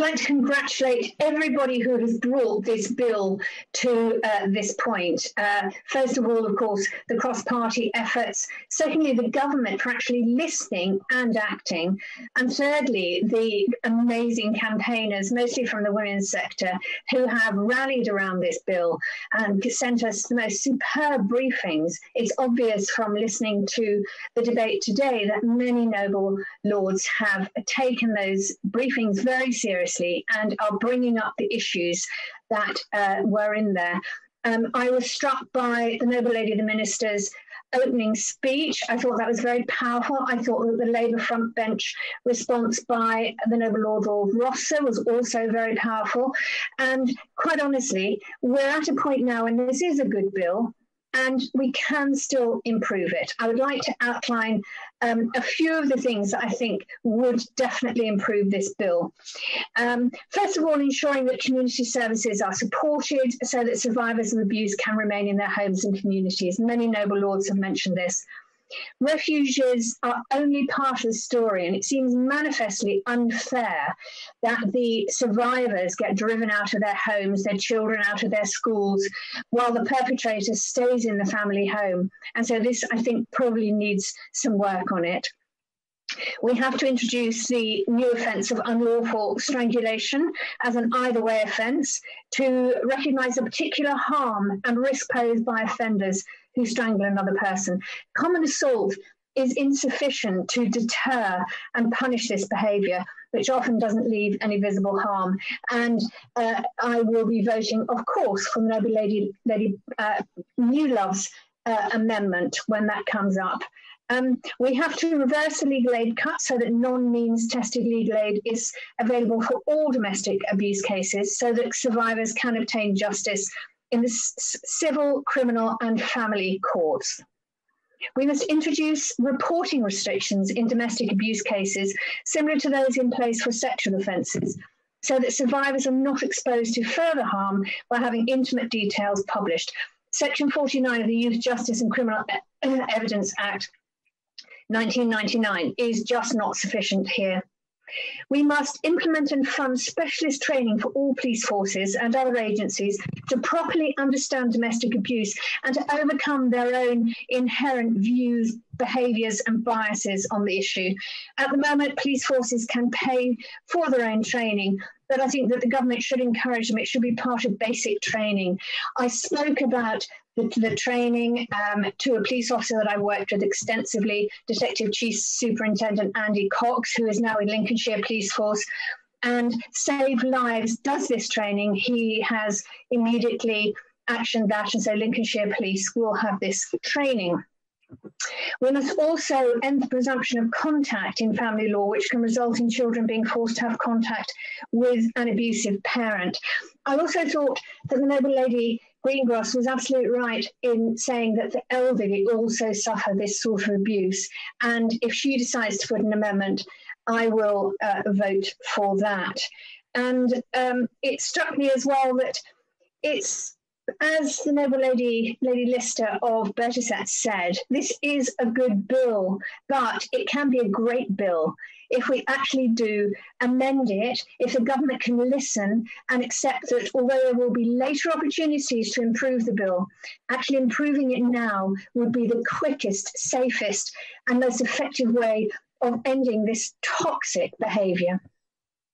like to congratulate everybody who has brought this bill to this point. First of all, of course, the cross-party efforts. Secondly, the government for actually listening and acting. And thirdly, the amazing campaigners, mostly from the women's sector, who have rallied around this bill and sent us the most superb briefings. It's obvious from listening to the debate today that many noble lords have taken those briefings very seriously and are bringing up the issues that were in there. I was struck by the Noble Lady of the Minister's opening speech. I thought that was very powerful. I thought that the Labour front bench response by the Noble Lord Rosser was also very powerful. And quite honestly, we're at a point now, and this is a good bill, and we can still improve it. I would like to outline a few of the things that I think would definitely improve this bill. First of all, ensuring that community services are supported so that survivors of abuse can remain in their homes and communities. Many noble lords have mentioned this. Refuges are only part of the story, and it seems manifestly unfair that the survivors get driven out of their homes, their children out of their schools, while the perpetrator stays in the family home. And so this, I think, probably needs some work on it. We have to introduce the new offence of unlawful strangulation as an either way offence to recognise the particular harm and risk posed by offenders who strangle another person. Common assault is insufficient to deter and punish this behaviour, which often doesn't leave any visible harm. And I will be voting, of course, for the Noble Lady Newlove's amendment when that comes up. We have to reverse the legal aid cut so that non-means tested legal aid is available for all domestic abuse cases so that survivors can obtain justice in the civil, criminal and family courts. We must introduce reporting restrictions in domestic abuse cases similar to those in place for sexual offences so that survivors are not exposed to further harm by having intimate details published. Section 49 of the Youth Justice and Criminal Evidence Act 1999 is just not sufficient here. We must implement and fund specialist training for all police forces and other agencies to properly understand domestic abuse and to overcome their own inherent views, behaviours and biases on the issue. At the moment, police forces can pay for their own training, but I think that the government should encourage them. It should be part of basic training. I spoke about the training to a police officer that I worked with extensively, Detective Chief Superintendent Andy Cox, who is now in Lincolnshire Police Force, and Save Lives does this training. He has immediately actioned that, and so Lincolnshire Police will have this training. We must also end the presumption of contact in family law, which can result in children being forced to have contact with an abusive parent. I also thought that the Noble Lady Greengross was absolutely right in saying that the elderly also suffer this sort of abuse. And if she decides to put an amendment, I will vote for that. And it struck me as well that it's, as the Noble Lady Lister of Bertisat said, this is a good bill, but it can be a great bill if we actually do amend it, if the government can listen and accept that although there will be later opportunities to improve the bill, actually improving it now would be the quickest, safest and most effective way of ending this toxic behaviour.